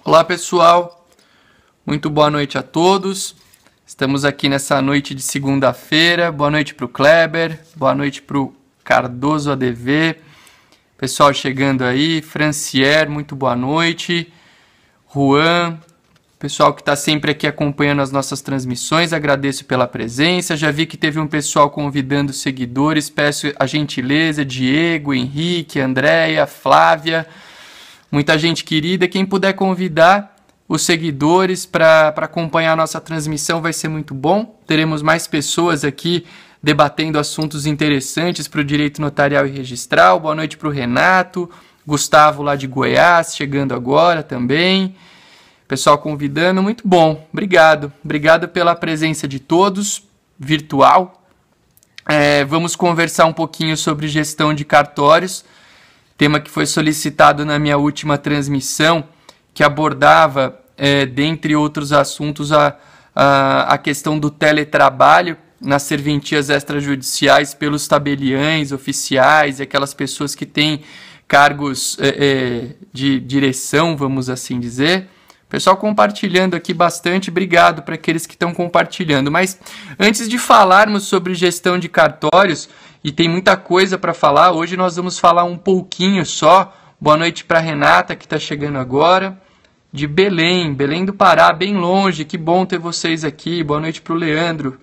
Olá pessoal, muito boa noite a todos. Estamos aqui nessa noite de segunda-feira. Boa noite para o Kleber, boa noite para o Cardoso ADV. Pessoal chegando aí, Francier, muito boa noite. Juan, pessoal que está sempre aqui acompanhando as nossas transmissões, agradeço pela presença. Já vi que teve um pessoal convidando seguidores, peço a gentileza, Diego, Henrique, Andréia, Flávia. Muita gente querida, quem puder convidar os seguidores para acompanhar a nossa transmissão vai ser muito bom. Teremos mais pessoas aqui debatendo assuntos interessantes para o direito notarial e registral. Boa noite para o Renato, Gustavo lá de Goiás, chegando agora também. Pessoal convidando, muito bom, obrigado. Obrigado pela presença de todos, virtual. Vamos conversar um pouquinho sobre gestão de cartórios. Tema que foi solicitado na minha última transmissão, que abordava, dentre outros assuntos, a questão do teletrabalho nas serventias extrajudiciais pelos tabeliães, oficiais e aquelas pessoas que têm cargos de direção, vamos assim dizer. Pessoal compartilhando aqui bastante, obrigado para aqueles que estão compartilhando. Mas antes de falarmos sobre gestão de cartórios, e tem muita coisa para falar, hoje nós vamos falar um pouquinho só. Boa noite para a Renata, que está chegando agora, de Belém, Belém do Pará, bem longe, que bom ter vocês aqui. Boa noite para o Leandro.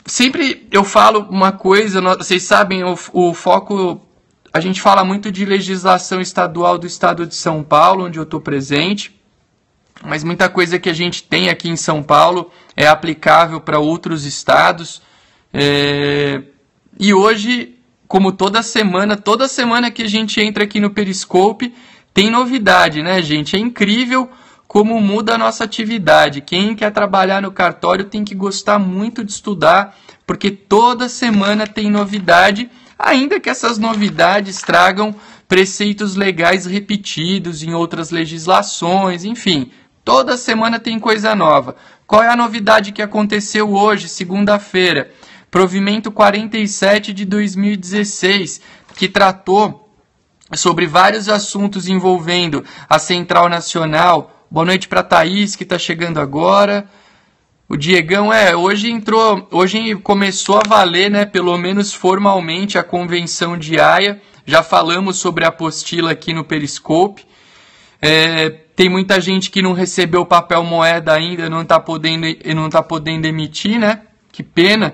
Sempre eu falo uma coisa, vocês sabem, o foco, a gente fala muito de legislação estadual do estado de São Paulo, onde eu estou presente, mas muita coisa que a gente tem aqui em São Paulo é aplicável para outros estados. E hoje, como toda semana que a gente entra aqui no Periscope, tem novidade, né, gente? É incrível como muda a nossa atividade. Quem quer trabalhar no cartório tem que gostar muito de estudar, porque toda semana tem novidade, ainda que essas novidades tragam preceitos legais repetidos em outras legislações, enfim, toda semana tem coisa nova. Qual é a novidade que aconteceu hoje, segunda-feira? Provimento 47 de 2016, que tratou sobre vários assuntos envolvendo a Central Nacional. Boa noite para a Thaís, que está chegando agora. O Diegão, hoje começou a valer, né, pelo menos formalmente, a Convenção de Haia. Já falamos sobre a apostila aqui no Periscope. Tem muita gente que não recebeu papel moeda ainda, não está podendo emitir, né? Que pena.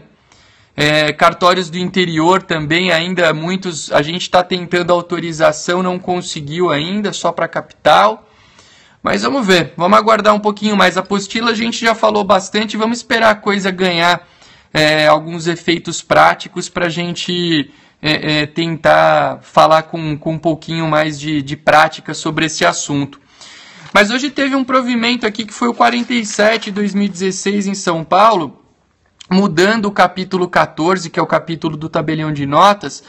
Cartórios do interior também, ainda muitos, a gente está tentando autorização, não conseguiu ainda, só para a capital. Mas vamos ver, vamos aguardar um pouquinho mais. A apostila a gente já falou bastante, vamos esperar a coisa ganhar alguns efeitos práticos para a gente tentar falar com um pouquinho mais de prática sobre esse assunto. Mas hoje teve um provimento aqui que foi o 47 de 2016 em São Paulo, mudando o capítulo 14, que é o capítulo do tabelião de notas,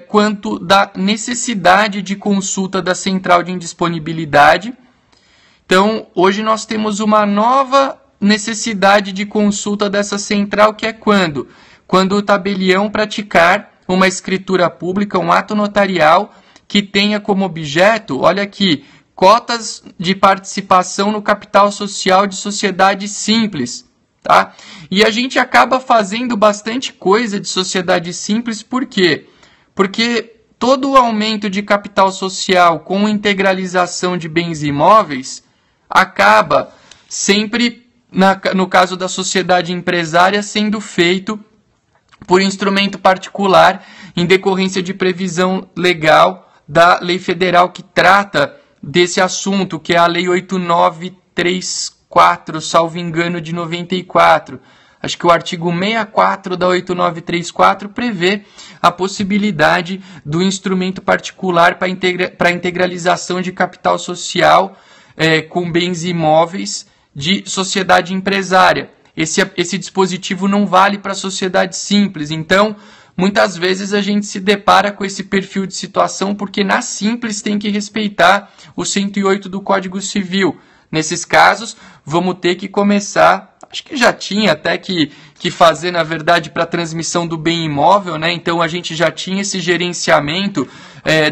quanto da necessidade de consulta da central de indisponibilidade. Então, hoje nós temos uma nova necessidade de consulta dessa central, que é quando? Quando o tabelião praticar uma escritura pública, um ato notarial, que tenha como objeto, olha aqui, cotas de participação no capital social de sociedade simples. Tá? E a gente acaba fazendo bastante coisa de sociedade simples, por quê? Porque todo o aumento de capital social com integralização de bens imóveis acaba sempre, no caso da sociedade empresária, sendo feito por instrumento particular em decorrência de previsão legal da lei federal que trata desse assunto, que é a Lei 8934, salvo engano, de 94. Acho que o artigo 64 da 8934 prevê a possibilidade do instrumento particular para integralização de capital social com bens imóveis de sociedade empresária. Esse dispositivo não vale para a sociedade simples. Então, muitas vezes a gente se depara com esse perfil de situação porque na simples tem que respeitar o 108 do Código Civil. Nesses casos, vamos ter que começar, acho que já tinha até que fazer, na verdade, para a transmissão do bem imóvel, né? Então a gente já tinha esse gerenciamento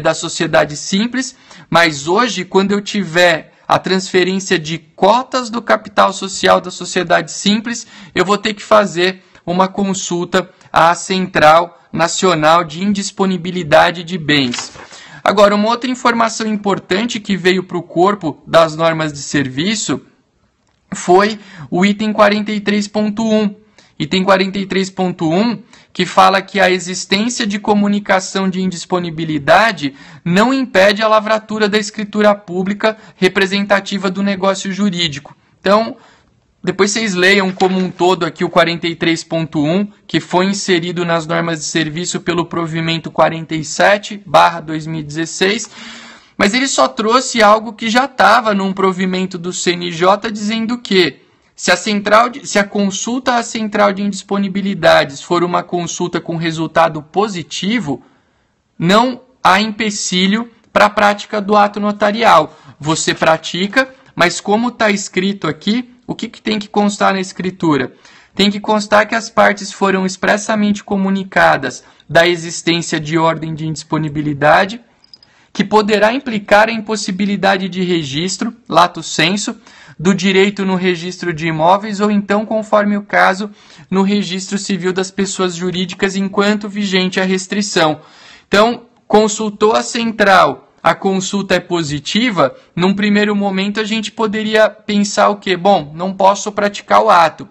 da sociedade simples, mas hoje, quando eu tiver a transferência de cotas do capital social da sociedade simples, eu vou ter que fazer uma consulta à Central Nacional de Indisponibilidade de Bens. Agora, uma outra informação importante que veio para o corpo das normas de serviço foi o item 43.1. Item 43.1, que fala que a existência de comunicação de indisponibilidade não impede a lavratura da escritura pública representativa do negócio jurídico. Então, depois vocês leiam como um todo aqui o 43.1, que foi inserido nas normas de serviço pelo provimento 47/2016, mas ele só trouxe algo que já estava num provimento do CNJ dizendo que se a consulta à Central de Indisponibilidades for uma consulta com resultado positivo, não há empecilho para a prática do ato notarial. Você pratica, mas como está escrito aqui, o que tem que constar na escritura? Tem que constar que as partes foram expressamente comunicadas da existência de ordem de indisponibilidade, que poderá implicar a impossibilidade de registro, lato sensu, do direito no registro de imóveis ou então, conforme o caso, no registro civil das pessoas jurídicas enquanto vigente a restrição. Então, consultou a central, a consulta é positiva, num primeiro momento a gente poderia pensar o quê? Bom, não posso praticar o ato.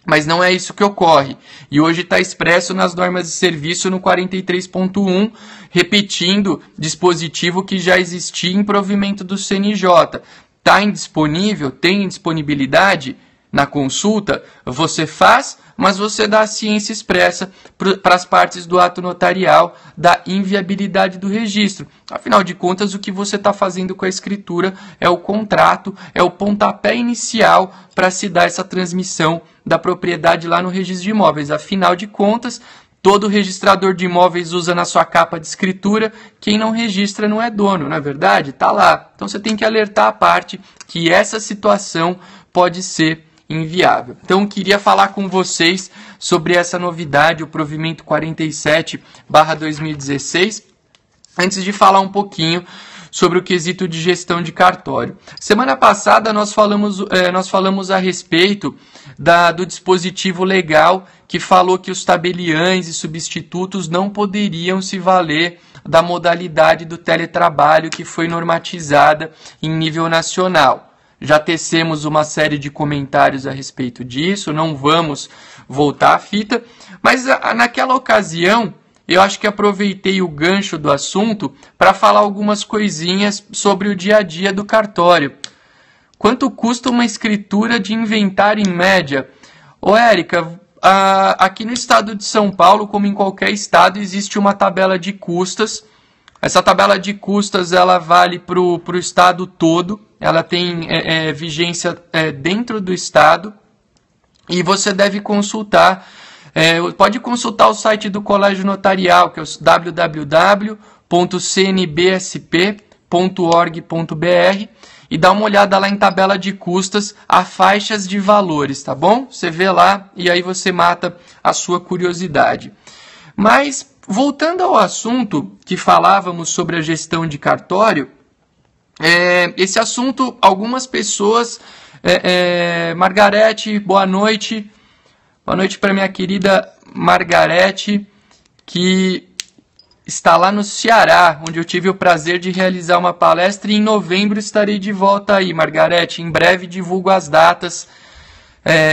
Mas não é isso que ocorre. E hoje está expresso nas normas de serviço no 43.1, repetindo dispositivo que já existia em provimento do CNJ. Está indisponível, tem disponibilidade na consulta, você faz, mas você dá a ciência expressa para as partes do ato notarial da inviabilidade do registro. Afinal de contas, o que você está fazendo com a escritura é o contrato, é o pontapé inicial para se dar essa transmissão da propriedade lá no registro de imóveis. Afinal de contas, todo registrador de imóveis usa na sua capa de escritura, quem não registra não é dono, não é verdade? Está lá. Então você tem que alertar a parte que essa situação pode ser inviável. Então, queria falar com vocês sobre essa novidade, o provimento 47/2016, antes de falar um pouquinho sobre o quesito de gestão de cartório. Semana passada nós falamos a respeito do dispositivo legal que falou que os tabeliães e substitutos não poderiam se valer da modalidade do teletrabalho que foi normatizada em nível nacional. Já tecemos uma série de comentários a respeito disso, não vamos voltar à fita, mas naquela ocasião eu acho que aproveitei o gancho do assunto para falar algumas coisinhas sobre o dia a dia do cartório. Quanto custa uma escritura de inventário em média? Ô Érica, aqui no estado de São Paulo, como em qualquer estado, existe uma tabela de custas. Essa tabela de custas ela vale para o estado todo, ela tem vigência dentro do estado e você deve consultar, pode consultar o site do Colégio Notarial, que é o www.cnbsp.org.br e dá uma olhada lá em tabela de custas, a faixas de valores, tá bom? Você vê lá e aí você mata a sua curiosidade. Mas, voltando ao assunto que falávamos sobre a gestão de cartório, esse assunto, algumas pessoas... Margarete, boa noite. Boa noite para minha querida Margarete, que está lá no Ceará, onde eu tive o prazer de realizar uma palestra e em novembro estarei de volta aí, Margarete. Em breve divulgo as datas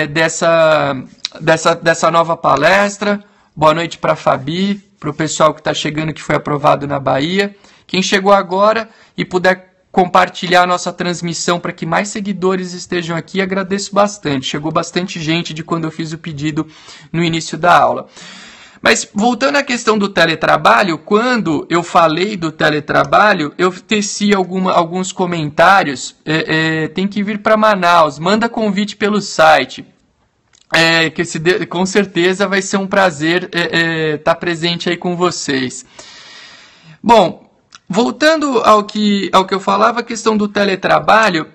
dessa nova palestra. Boa noite para a Fabi, para o pessoal que está chegando, que foi aprovado na Bahia. Quem chegou agora e puder compartilhar a nossa transmissão para que mais seguidores estejam aqui, agradeço bastante. Chegou bastante gente de quando eu fiz o pedido no início da aula. Mas voltando à questão do teletrabalho, quando eu falei do teletrabalho, eu teci alguns comentários, tem que vir para Manaus, manda convite pelo site. Com certeza vai ser um prazer estar presente aí com vocês. Bom, voltando ao que eu falava, a questão do teletrabalho,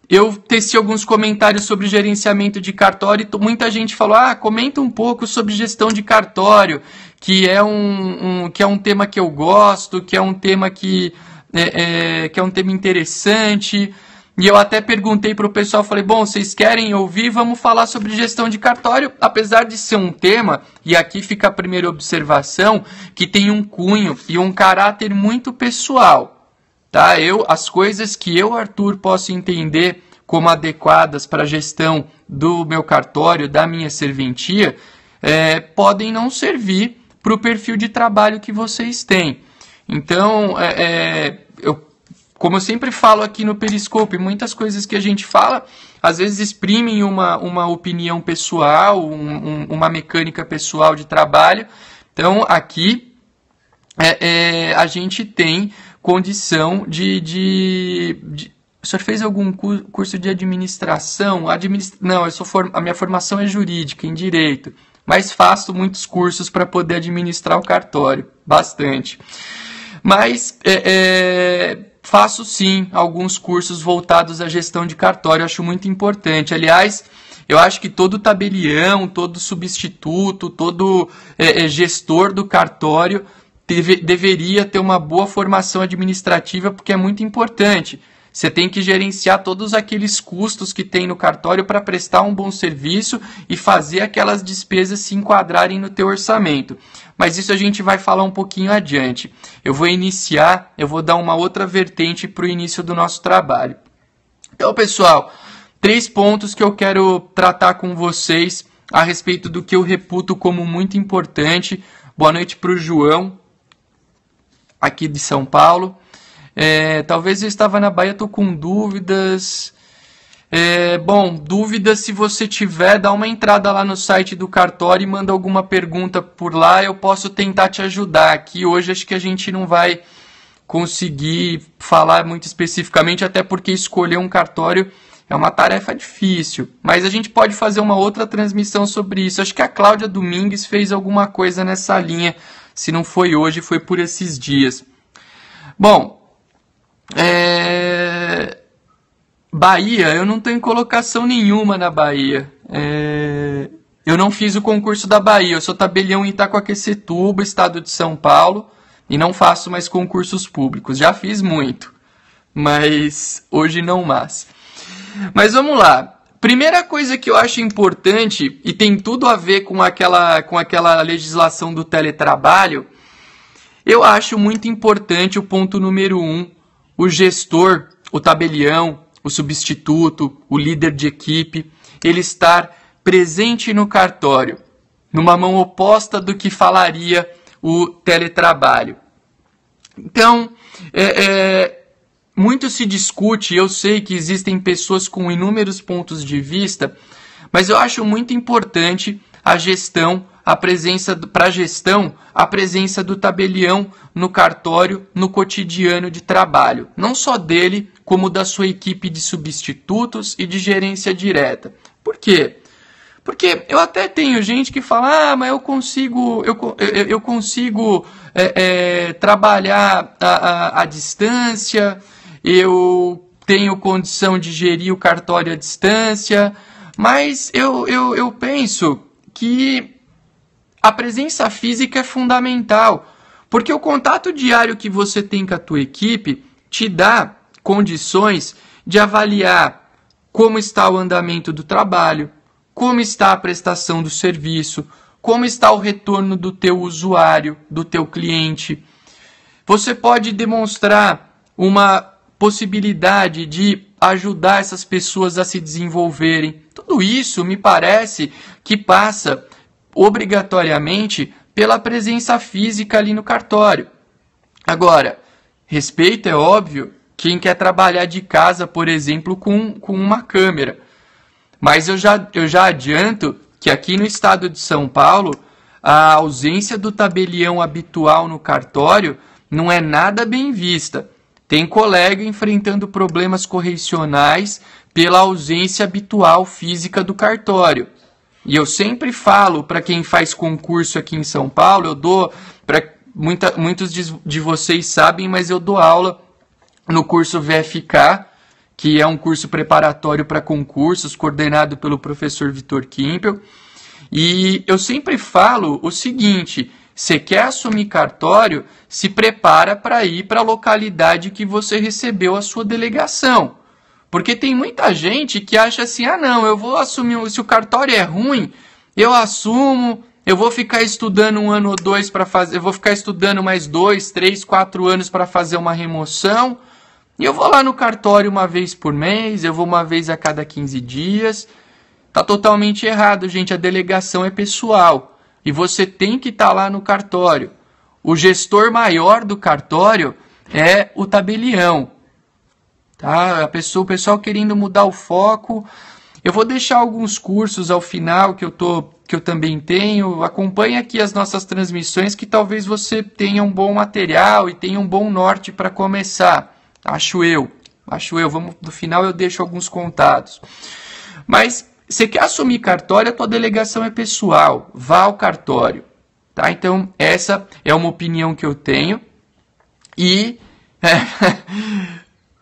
eu teci alguns comentários sobre gerenciamento de cartório e muita gente falou, comenta um pouco sobre gestão de cartório, que é um tema que eu gosto, que é um tema que é um tema interessante. E eu até perguntei para o pessoal, falei, bom, vocês querem ouvir? Vamos falar sobre gestão de cartório, apesar de ser um tema, e aqui fica a primeira observação, que tem um cunho e um caráter muito pessoal. Tá? As coisas que eu, Arthur, posso entender como adequadas para a gestão do meu cartório, da minha serventia, podem não servir para o perfil de trabalho que vocês têm. Então, como eu sempre falo aqui no Periscope, muitas coisas que a gente fala, às vezes exprimem uma opinião pessoal, uma mecânica pessoal de trabalho. Então, aqui, a gente tem condição de... O senhor fez algum curso de administração? Não, a minha formação é jurídica, em direito, mas faço muitos cursos para poder administrar o cartório, bastante. Mas faço sim alguns cursos voltados à gestão de cartório, acho muito importante. Aliás, eu acho que todo tabelião, todo substituto, todo gestor do cartório deveria ter uma boa formação administrativa, porque é muito importante. Você tem que gerenciar todos aqueles custos que tem no cartório para prestar um bom serviço e fazer aquelas despesas se enquadrarem no teu orçamento. Mas isso a gente vai falar um pouquinho adiante. Eu vou dar uma outra vertente para o início do nosso trabalho. Então, pessoal, 3 pontos que eu quero tratar com vocês a respeito do que eu reputo como muito importante. Boa noite para o João, aqui de São Paulo. Talvez eu estava na Bahia, estou com dúvidas. Dúvidas, se você tiver, dá uma entrada lá no site do cartório e manda alguma pergunta por lá, eu posso tentar te ajudar. Aqui hoje acho que a gente não vai conseguir falar muito especificamente, até porque escolher um cartório é uma tarefa difícil. Mas a gente pode fazer uma outra transmissão sobre isso. Acho que a Cláudia Domingues fez alguma coisa nessa linha. Se não foi hoje, foi por esses dias. Bom, Bahia, eu não tenho colocação nenhuma na Bahia. Eu não fiz o concurso da Bahia. Eu sou tabelião em Itacoaquecetuba, estado de São Paulo, e não faço mais concursos públicos. Já fiz muito, mas hoje não mais. Mas vamos lá. Primeira coisa que eu acho importante, e tem tudo a ver com aquela legislação do teletrabalho, eu acho muito importante o ponto número 1, o gestor, o tabelião, o substituto, o líder de equipe, ele estar presente no cartório, numa mão oposta do que falaria o teletrabalho. Então, muito se discute, eu sei que existem pessoas com inúmeros pontos de vista, mas eu acho muito importante a presença do tabelião no cartório, no cotidiano de trabalho. Não só dele, como da sua equipe de substitutos e de gerência direta. Por quê? Porque eu até tenho gente que fala, mas eu consigo trabalhar à distância, eu tenho condição de gerir o cartório à distância, mas eu penso que a presença física é fundamental, porque o contato diário que você tem com a tua equipe te dá condições de avaliar como está o andamento do trabalho, como está a prestação do serviço, como está o retorno do teu usuário, do teu cliente. Você pode demonstrar uma possibilidade de ajudar essas pessoas a se desenvolverem. Tudo isso me parece que passa obrigatoriamente pela presença física ali no cartório. Agora, respeito é óbvio quem quer trabalhar de casa, por exemplo, com uma câmera. Mas eu já adianto que aqui no estado de São Paulo, a ausência do tabelião habitual no cartório não é nada bem vista. Tem colega enfrentando problemas correcionais pela ausência habitual física do cartório. E eu sempre falo para quem faz concurso aqui em São Paulo, eu dou, muitos de vocês sabem, mas eu dou aula no curso VFK, que é um curso preparatório para concursos, coordenado pelo professor Vitor Kimpel. E eu sempre falo o seguinte: você quer assumir cartório, se prepara para ir para a localidade que você recebeu a sua delegação. Porque tem muita gente que acha assim, ah não, eu vou assumir, se o cartório é ruim, eu assumo, eu vou ficar estudando 1 ano ou 2 para fazer, eu vou ficar estudando mais 2, 3, 4 anos para fazer uma remoção, e eu vou lá no cartório uma vez por mês, eu vou uma vez a cada 15 dias. Tá totalmente errado, gente, a delegação é pessoal, e você tem que estar lá no cartório. O gestor maior do cartório é o tabelião. Tá? O pessoal querendo mudar o foco. Eu vou deixar alguns cursos ao final que eu também tenho. Acompanhe aqui as nossas transmissões, que talvez você tenha um bom material e tenha um bom norte para começar. Acho eu. Vamos, no final eu deixo alguns contatos. Mas você quer assumir cartório, a tua delegação é pessoal. Vá ao cartório. Tá? Então, essa é uma opinião que eu tenho. E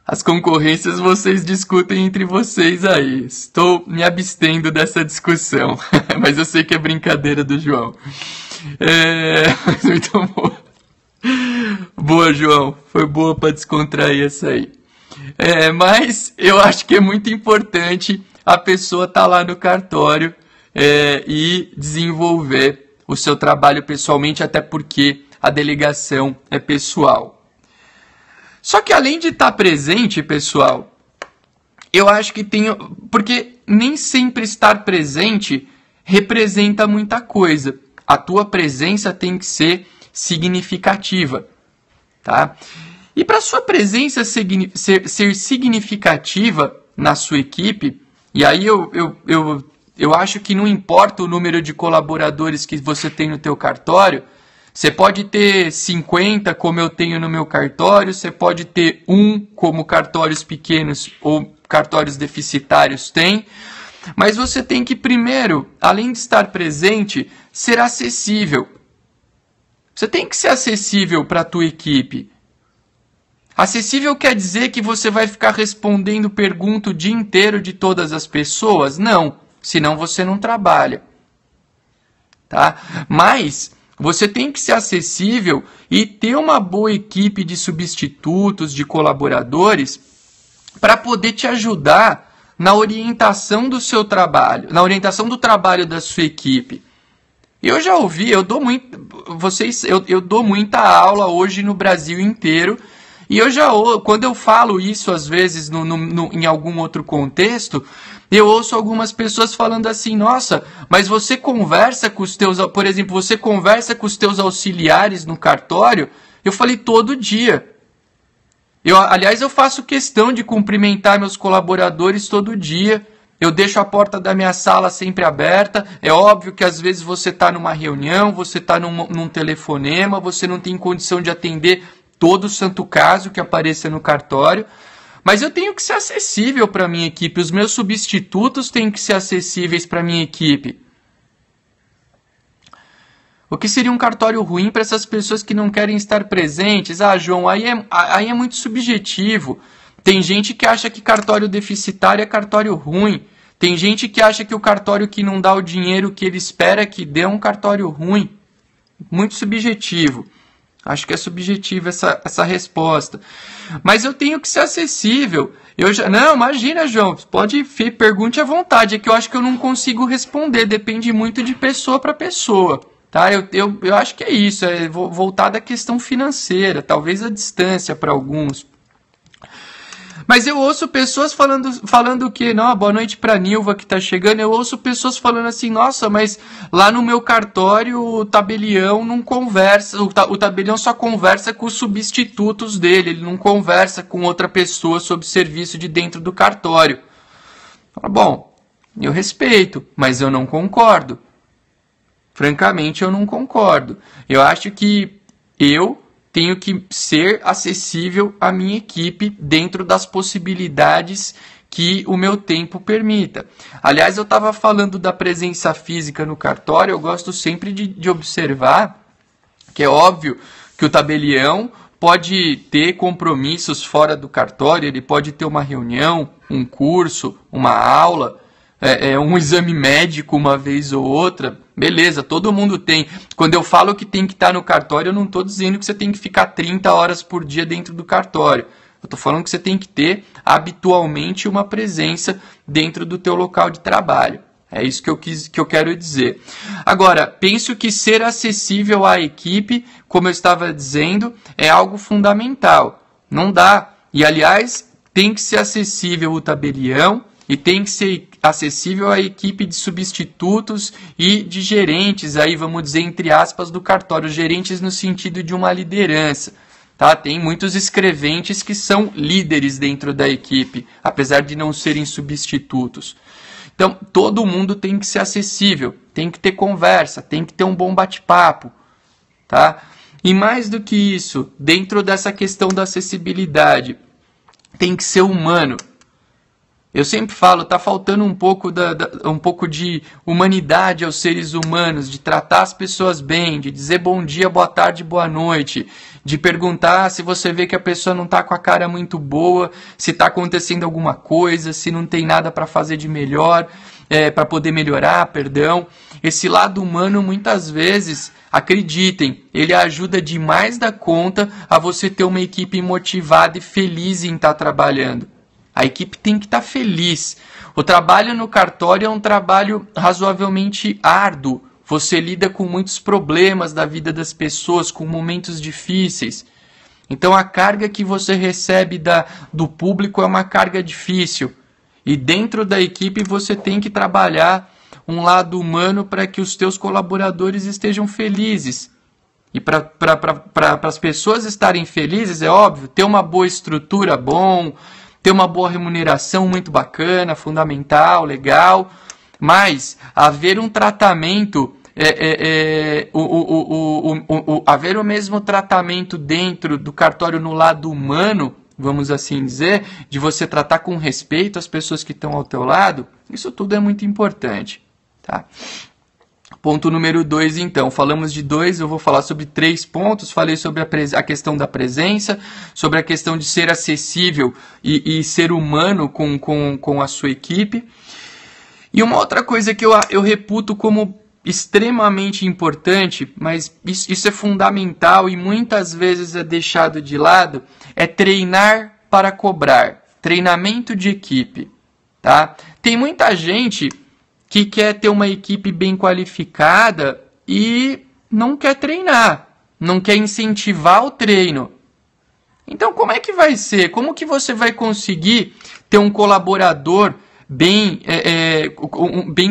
as concorrências vocês discutem entre vocês aí. Estou me abstendo dessa discussão. Mas eu sei que é brincadeira do João. Muito bom. Boa, João. Foi boa para descontrair essa aí. Mas eu acho que é muito importante a pessoa estar lá no cartório e desenvolver o seu trabalho pessoalmente, até porque a delegação é pessoal. Só que além de estar presente, pessoal, eu acho que tem... Porque nem sempre estar presente representa muita coisa. A tua presença tem que ser significativa, tá? E para a sua presença ser significativa na sua equipe, e aí eu acho que não importa o número de colaboradores que você tem no teu cartório, você pode ter 50, como eu tenho no meu cartório, você pode ter 1, como cartórios pequenos ou cartórios deficitários têm, mas você tem que primeiro, além de estar presente, ser acessível. Você tem que ser acessível para a tua equipe. Acessível quer dizer que você vai ficar respondendo pergunta o dia inteiro de todas as pessoas? Não, senão você não trabalha. Tá? Mas você tem que ser acessível e ter uma boa equipe de substitutos, de colaboradores, para poder te ajudar na orientação do seu trabalho, na orientação do trabalho da sua equipe. Eu já ouvi, eu dou muita aula hoje no Brasil inteiro, e quando eu falo isso às vezes em algum outro contexto, eu ouço algumas pessoas falando assim, nossa, mas você conversa com os teus, por exemplo, você conversa com os teus auxiliares no cartório? Eu falei, todo dia. Aliás, eu faço questão de cumprimentar meus colaboradores todo dia. Eu deixo a porta da minha sala sempre aberta. É óbvio que às vezes você está numa reunião, você está num telefonema, você não tem condição de atender todo santo caso que apareça no cartório. Mas eu tenho que ser acessível para a minha equipe. Os meus substitutos têm que ser acessíveis para a minha equipe. O que seria um cartório ruim para essas pessoas que não querem estar presentes? Ah, João, aí é muito subjetivo. Tem gente que acha que cartório deficitário é cartório ruim. Tem gente que acha que o cartório que não dá o dinheiro que ele espera que dê é um cartório ruim. Muito subjetivo. Acho que é subjetiva essa resposta. Mas eu tenho que ser acessível. Não, imagina, João. Pergunte à vontade. É que eu acho que eu não consigo responder. Depende muito de pessoa para pessoa. Tá? Eu acho que é isso. É voltar da questão financeira. Talvez a distância para alguns. Mas eu ouço pessoas falando que, não, boa noite para a Nilva que está chegando, eu ouço pessoas falando assim, nossa, mas lá no meu cartório o tabelião não conversa, o tabelião só conversa com os substitutos dele, ele não conversa com outra pessoa sobre serviço de dentro do cartório. Bom, eu respeito, mas eu não concordo. Francamente, eu não concordo. Eu acho que eu tenho que ser acessível à minha equipe dentro das possibilidades que o meu tempo permita. Aliás, eu estava falando da presença física no cartório, eu gosto sempre de observar que é óbvio que o tabelião pode ter compromissos fora do cartório, ele pode ter uma reunião, um curso, uma aula, um exame médico uma vez ou outra. Beleza, todo mundo tem. Quando eu falo que tem que estar no cartório, eu não estou dizendo que você tem que ficar 30 horas por dia dentro do cartório. Eu estou falando que você tem que ter habitualmente uma presença dentro do teu local de trabalho. É isso que eu quero dizer. Agora, penso que ser acessível à equipe, como eu estava dizendo, é algo fundamental. Não dá. E, aliás, tem que ser acessível o tabelião e tem que ser acessível à equipe de substitutos e de gerentes, aí vamos dizer, entre aspas, do cartório. Gerentes no sentido de uma liderança. Tá? Tem muitos escreventes que são líderes dentro da equipe, apesar de não serem substitutos. Então, todo mundo tem que ser acessível, tem que ter conversa, tem que ter um bom bate-papo, tá? E mais do que isso, dentro dessa questão da acessibilidade, tem que ser humano. Eu sempre falo, está faltando um pouco de humanidade aos seres humanos, de tratar as pessoas bem, de dizer bom dia, boa tarde, boa noite, de perguntar se você vê que a pessoa não está com a cara muito boa, se está acontecendo alguma coisa, se não tem nada para fazer de melhor, para poder melhorar, perdão. Esse lado humano, muitas vezes, acreditem, ele ajuda demais da conta a você ter uma equipe motivada e feliz em estar trabalhando. A equipe tem que estar feliz. O trabalho no cartório é um trabalho razoavelmente árduo. Você lida com muitos problemas da vida das pessoas, com momentos difíceis. Então a carga que você recebe do público é uma carga difícil. E dentro da equipe você tem que trabalhar um lado humano para que os teus colaboradores estejam felizes. E para as pessoas estarem felizes, é óbvio, ter uma boa estrutura, bom, ter uma boa remuneração muito bacana, fundamental, legal, mas haver um tratamento, haver o mesmo tratamento dentro do cartório no lado humano, vamos assim dizer, de você tratar com respeito as pessoas que estão ao teu lado, isso tudo é muito importante, tá? Ponto número 2, então. Falamos de 2, eu vou falar sobre 3 pontos. Falei sobre a questão da presença, sobre a questão de ser acessível e ser humano com a sua equipe. E uma outra coisa que eu reputo como extremamente importante, mas isso é fundamental e muitas vezes é deixado de lado, é treinar para cobrar. Treinamento de equipe. Tá? Tem muita gente que quer ter uma equipe bem qualificada e não quer treinar, não quer incentivar o treino. Então, como é que vai ser? Como que você vai conseguir ter um colaborador bem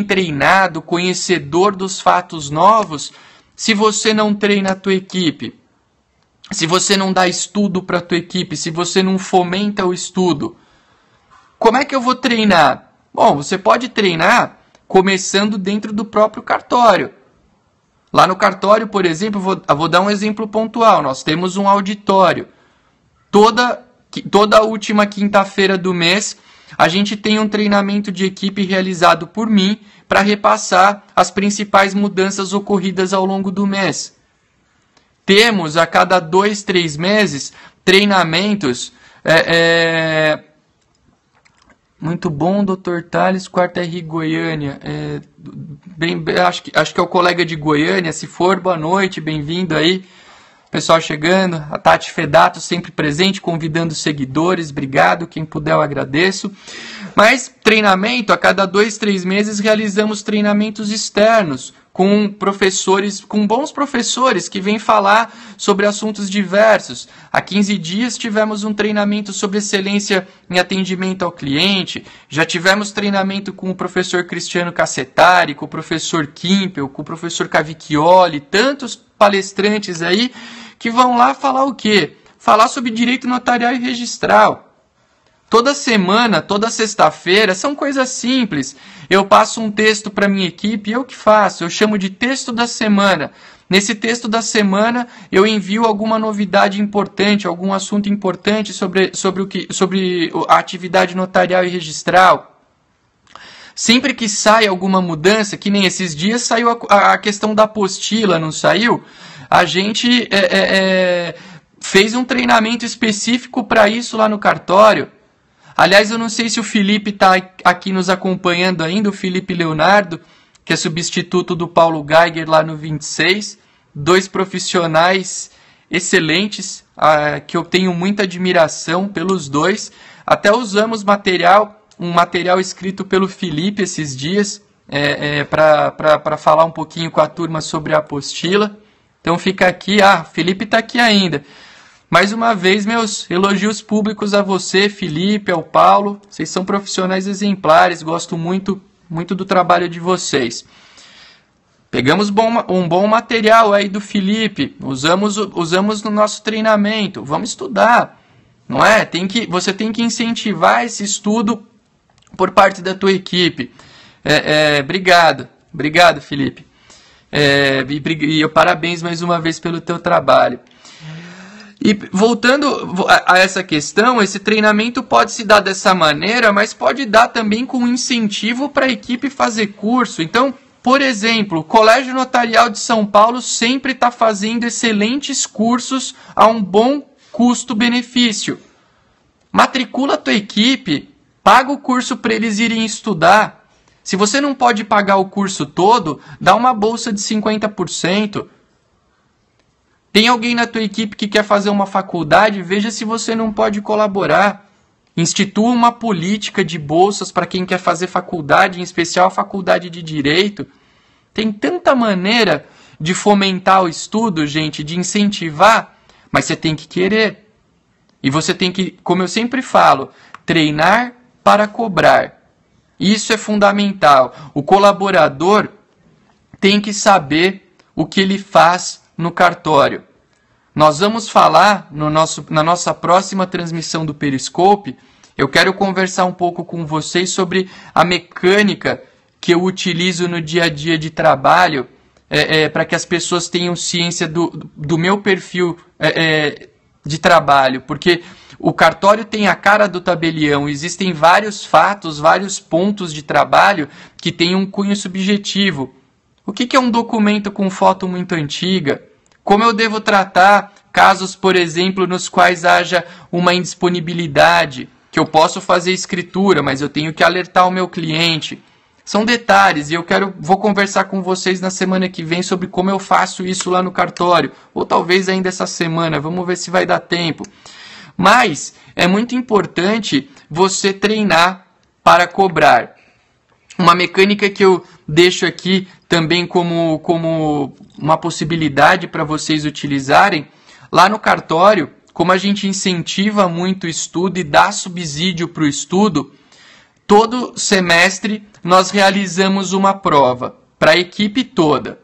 treinado, conhecedor dos fatos novos, se você não treina a tua equipe? Se você não dá estudo para a tua equipe, se você não fomenta o estudo? Como é que eu vou treinar? Bom, você pode treinar começando dentro do próprio cartório. Lá no cartório, por exemplo, vou dar um exemplo pontual. Nós temos um auditório. Toda última quinta-feira do mês, a gente tem um treinamento de equipe realizado por mim para repassar as principais mudanças ocorridas ao longo do mês. Temos, a cada 2, 3 meses, treinamentos... Muito bom, Dr. Thales, 4 R Goiânia. Acho que é o colega de Goiânia. Se for, boa noite, bem-vindo aí. Pessoal chegando. A Tati Fedato sempre presente, convidando os seguidores. Obrigado, quem puder eu agradeço. Mas treinamento, a cada 2, 3 meses realizamos treinamentos externos com professores, com bons professores que vêm falar sobre assuntos diversos. Há 15 dias tivemos um treinamento sobre excelência em atendimento ao cliente, já tivemos treinamento com o professor Cristiano Cassetari, com o professor Kimpel, com o professor Cavicchioli, tantos palestrantes aí que vão lá falar o quê? Falar sobre direito notarial e registral. Toda semana, toda sexta-feira, são coisas simples. Eu passo um texto para minha equipe e eu que faço? Eu chamo de texto da semana. Nesse texto da semana, eu envio alguma novidade importante, algum assunto importante sobre a atividade notarial e registral. Sempre que sai alguma mudança, que nem esses dias saiu a questão da apostila, não saiu? A gente fez um treinamento específico para isso lá no cartório. Aliás, eu não sei se o Felipe está aqui nos acompanhando ainda, o Felipe Leonardo, que é substituto do Paulo Geiger lá no 26, 2 profissionais excelentes, que eu tenho muita admiração pelos dois. Até usamos um material escrito pelo Felipe esses dias, para falar um pouquinho com a turma sobre a apostila. Então fica aqui, Felipe está aqui ainda. Mais uma vez, meus elogios públicos a você, Felipe, ao Paulo. Vocês são profissionais exemplares, gosto muito, muito do trabalho de vocês. Pegamos um bom material aí do Felipe, usamos no nosso treinamento. Vamos estudar, não é? Você tem que incentivar esse estudo por parte da tua equipe. Obrigado, Felipe. E parabéns mais uma vez pelo teu trabalho. E voltando a essa questão, esse treinamento pode se dar dessa maneira, mas pode dar também com incentivo para a equipe fazer curso. Então, por exemplo, o Colégio Notarial de São Paulo sempre está fazendo excelentes cursos a um bom custo-benefício. Matricula a tua equipe, paga o curso para eles irem estudar. Se você não pode pagar o curso todo, dá uma bolsa de 50%. Tem alguém na tua equipe que quer fazer uma faculdade? Veja se você não pode colaborar. Institua uma política de bolsas para quem quer fazer faculdade, em especial a faculdade de Direito. Tem tanta maneira de fomentar o estudo, gente, de incentivar, mas você tem que querer. E você tem que, como eu sempre falo, treinar para cobrar. Isso é fundamental. O colaborador tem que saber o que ele faz no cartório. Nós vamos falar na nossa próxima transmissão do Periscope. Eu quero conversar um pouco com vocês sobre a mecânica que eu utilizo no dia a dia de trabalho, para que as pessoas tenham ciência do meu perfil de trabalho, porque o cartório tem a cara do tabelião, existem vários fatos, vários pontos de trabalho que têm um cunho subjetivo. O que é um documento com foto muito antiga? Como eu devo tratar casos, por exemplo, nos quais haja uma indisponibilidade, que eu posso fazer escritura, mas eu tenho que alertar o meu cliente. São detalhes e vou conversar com vocês na semana que vem sobre como eu faço isso lá no cartório, ou talvez ainda essa semana, vamos ver se vai dar tempo. Mas é muito importante você treinar para cobrar. Uma mecânica que eu deixo aqui também como uma possibilidade para vocês utilizarem, lá no cartório, como a gente incentiva muito o estudo e dá subsídio para o estudo, todo semestre nós realizamos uma prova para a equipe toda.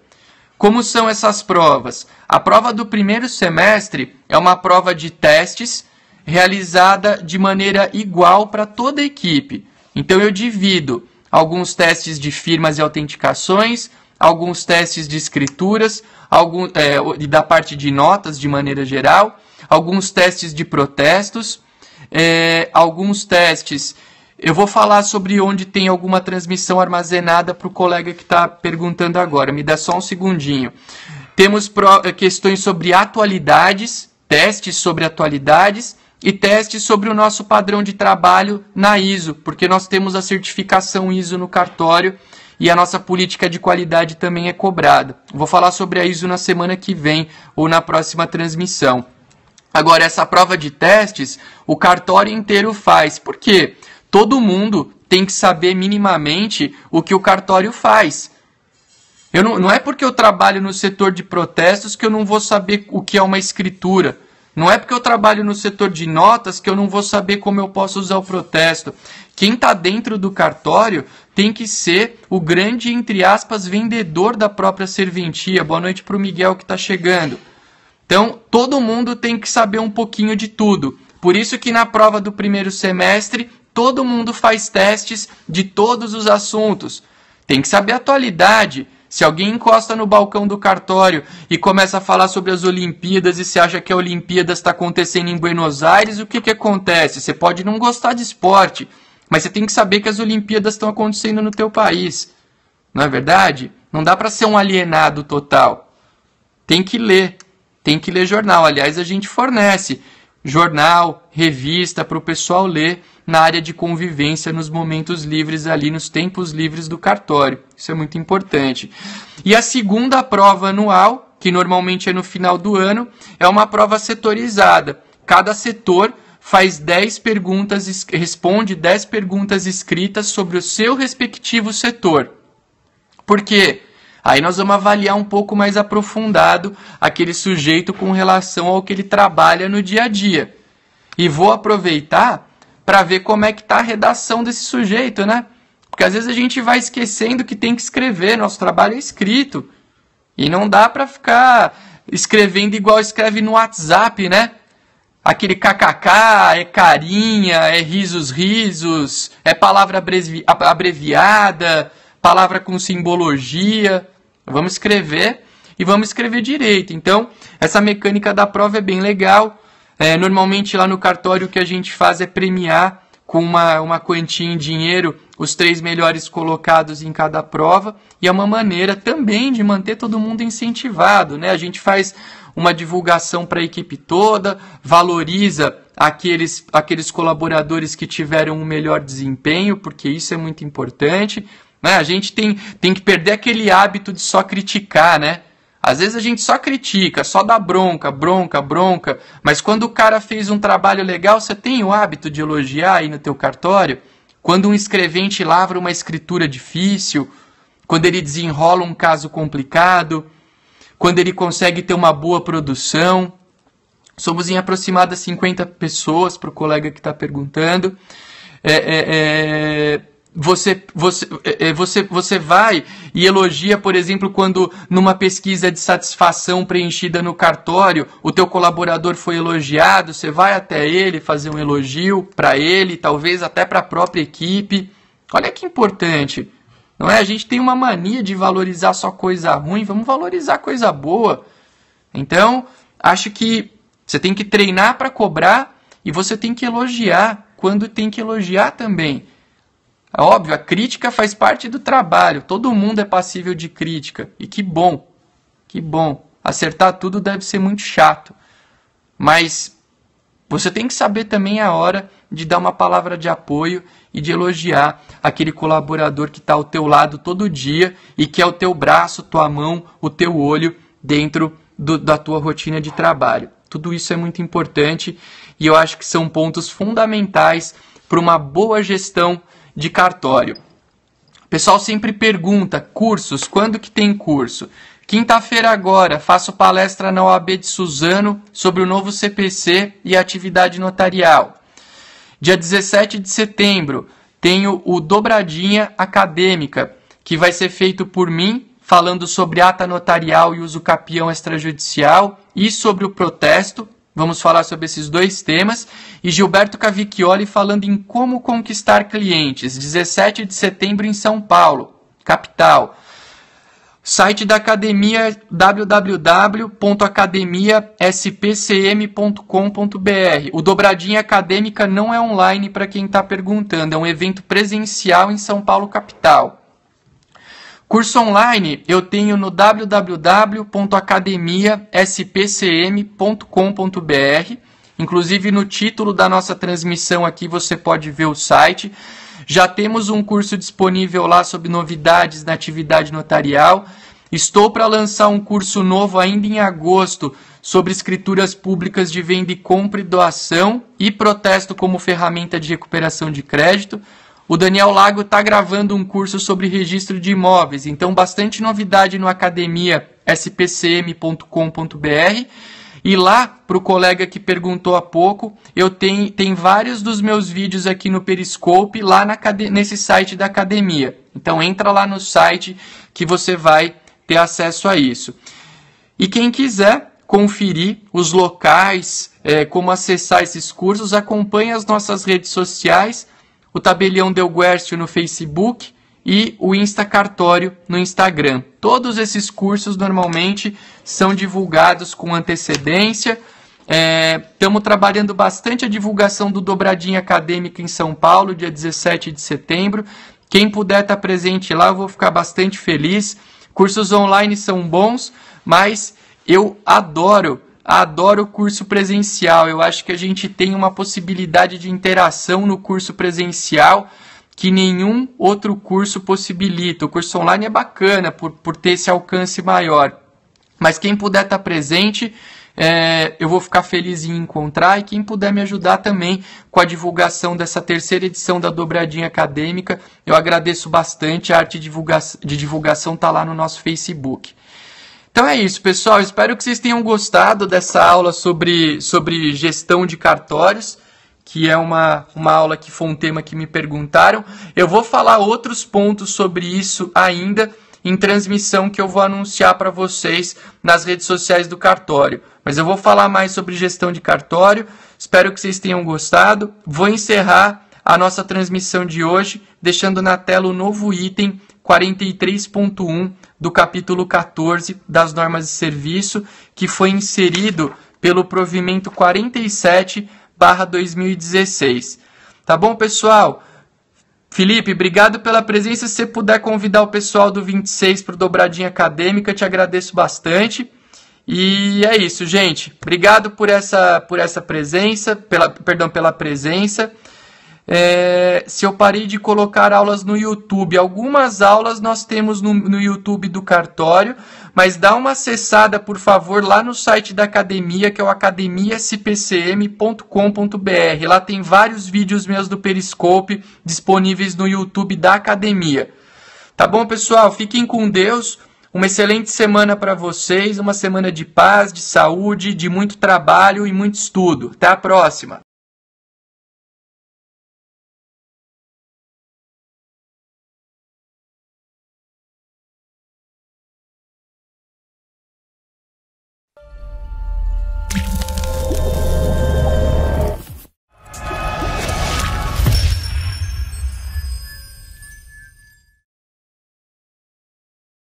Como são essas provas? A prova do primeiro semestre é uma prova de testes realizada de maneira igual para toda a equipe. Então eu divido alguns testes de firmas e autenticações, alguns testes de escrituras, e da parte de notas de maneira geral, alguns testes de protestos, alguns testes. Eu vou falar sobre onde tem alguma transmissão armazenada para o colega que está perguntando agora. Me dá só um segundinho. Temos questões sobre atualidades, testes sobre atualidades e testes sobre o nosso padrão de trabalho na ISO, porque nós temos a certificação ISO no cartório e a nossa política de qualidade também é cobrada. Vou falar sobre a ISO na semana que vem ou na próxima transmissão. Agora, essa prova de testes, o cartório inteiro faz. Por quê? Todo mundo tem que saber minimamente o que o cartório faz. Não é porque eu trabalho no setor de protestos que eu não vou saber o que é uma escritura. Não é porque eu trabalho no setor de notas que eu não vou saber como eu posso usar o protesto. Quem está dentro do cartório tem que ser o grande, entre aspas, vendedor da própria serventia. Boa noite para o Miguel que está chegando. Então, todo mundo tem que saber um pouquinho de tudo. Por isso que na prova do primeiro semestre, todo mundo faz testes de todos os assuntos. Tem que saber a atualidade. Se alguém encosta no balcão do cartório e começa a falar sobre as Olimpíadas e se acha que a Olimpíadas está acontecendo em Buenos Aires, o que acontece? Você pode não gostar de esporte, mas você tem que saber que as Olimpíadas estão acontecendo no teu país. Não é verdade? Não dá para ser um alienado total. Tem que ler. tem que ler jornal. Aliás, a gente fornece jornal, revista para o pessoal ler na área de convivência, nos momentos livres ali, nos tempos livres do cartório. Isso é muito importante. E a segunda prova anual, que normalmente é no final do ano, é uma prova setorizada. Cada setor faz 10 perguntas, responde 10 perguntas escritas sobre o seu respectivo setor. Por quê? Aí nós vamos avaliar um pouco mais aprofundado aquele sujeito com relação ao que ele trabalha no dia a dia. E vou aproveitar para ver como é que está a redação desse sujeito, né? Porque às vezes a gente vai esquecendo que tem que escrever, nosso trabalho é escrito. E não dá para ficar escrevendo igual escreve no WhatsApp, né? Aquele kkk, é carinha, é risos, é palavra abreviada, palavra com simbologia. Vamos escrever e vamos escrever direito. Então, essa mecânica da prova é bem legal. Normalmente lá no cartório o que a gente faz é premiar com uma quantia em dinheiro os 3 melhores colocados em cada prova. E é uma maneira também de manter todo mundo incentivado, né? A gente faz uma divulgação para a equipe toda, valoriza aqueles colaboradores que tiveram um melhor desempenho, porque isso é muito importante. Né? A gente tem que perder aquele hábito de só criticar, né? Às vezes a gente só critica, só dá bronca, mas quando o cara fez um trabalho legal, você tem o hábito de elogiar aí no teu cartório? Quando um escrevente lavra uma escritura difícil, quando ele desenrola um caso complicado, quando ele consegue ter uma boa produção. Somos em aproximadas 50 pessoas, para o colega que está perguntando. Você vai e elogia, por exemplo, quando numa pesquisa de satisfação preenchida no cartório, o teu colaborador foi elogiado, você vai até ele fazer um elogio para ele, talvez até para a própria equipe. Olha que importante. Não é? A gente tem uma mania de valorizar só coisa ruim, vamos valorizar coisa boa. Então, acho que você tem que treinar para cobrar e você tem que elogiar quando tem que elogiar também. É óbvio, a crítica faz parte do trabalho, todo mundo é passível de crítica. E que bom, que bom. Acertar tudo deve ser muito chato. Mas você tem que saber também a hora de dar uma palavra de apoio e de elogiar aquele colaborador que está ao teu lado todo dia e que é o teu braço, tua mão, o teu olho dentro da tua rotina de trabalho. Tudo isso é muito importante e eu acho que são pontos fundamentais para uma boa gestão de cartório. O pessoal sempre pergunta, cursos, quando que tem curso? Quinta-feira agora, faço palestra na OAB de Suzano sobre o novo CPC e a atividade notarial. Dia 17 de setembro, tenho o Dobradinha Acadêmica, que vai ser feito por mim, falando sobre ata notarial e uso capião extrajudicial e sobre o protesto. Vamos falar sobre esses 2 temas. E Gilberto Cavicchioli falando em como conquistar clientes. 17 de setembro em São Paulo, capital. Site da academia www.academiaspcm.com.br. O Dobradinha Acadêmica não é online para quem está perguntando. É um evento presencial em São Paulo, capital. Curso online eu tenho no www.academiaspcm.com.br. Inclusive no título da nossa transmissão aqui você pode ver o site. Já temos um curso disponível lá sobre novidades na atividade notarial. Estou para lançar um curso novo ainda em agosto sobre escrituras públicas de venda e compra e doação e protesto como ferramenta de recuperação de crédito. O Daniel Lago está gravando um curso sobre registro de imóveis, então bastante novidade no academiaspcm.com.br. E lá, para o colega que perguntou há pouco, tem vários dos meus vídeos aqui no Periscope, lá nesse site da academia. Então entra lá no site que você vai ter acesso a isso. E quem quiser conferir os locais, como acessar esses cursos, acompanhe as nossas redes sociais, o Tabelião Del Guercio no Facebook e o Insta Cartório no Instagram. Todos esses cursos normalmente são divulgados com antecedência. Estamos trabalhando bastante a divulgação do Dobradinha Acadêmica em São Paulo, dia 17 de setembro. Quem puder estar presente lá, eu vou ficar bastante feliz. Cursos online são bons, mas eu adoro adoro o curso presencial. Eu acho que a gente tem uma possibilidade de interação no curso presencial que nenhum outro curso possibilita. O curso online é bacana por ter esse alcance maior. Mas quem puder estar presente, eu vou ficar feliz em encontrar, e quem puder me ajudar também com a divulgação dessa terceira edição da Dobradinha Acadêmica, eu agradeço bastante. A arte de divulgação está lá no nosso Facebook. Então é isso, pessoal. Espero que vocês tenham gostado dessa aula sobre gestão de cartórios, que é uma aula que foi um tema que me perguntaram. Eu vou falar outros pontos sobre isso ainda em transmissão que eu vou anunciar para vocês nas redes sociais do cartório. Mas eu vou falar mais sobre gestão de cartório. Espero que vocês tenham gostado. Vou encerrar a nossa transmissão de hoje, deixando na tela o novo item 43.1 do capítulo 14 das normas de serviço, que foi inserido pelo provimento 47/2016. Tá bom, pessoal? Felipe, obrigado pela presença. Se você puder convidar o pessoal do 26 para o Dobradinha Acadêmica, te agradeço bastante. E é isso, gente. Obrigado por essa presença, pela presença. Se eu parei de colocar aulas no YouTube, algumas aulas nós temos no YouTube do cartório, mas dá uma acessada, por favor, lá no site da academia, que é o academiaspcm.com.br. Lá tem vários vídeos meus do Periscope disponíveis no YouTube da academia. Tá bom, pessoal? Fiquem com Deus. Uma excelente semana para vocês, uma semana de paz, de saúde, de muito trabalho e muito estudo. Até a próxima!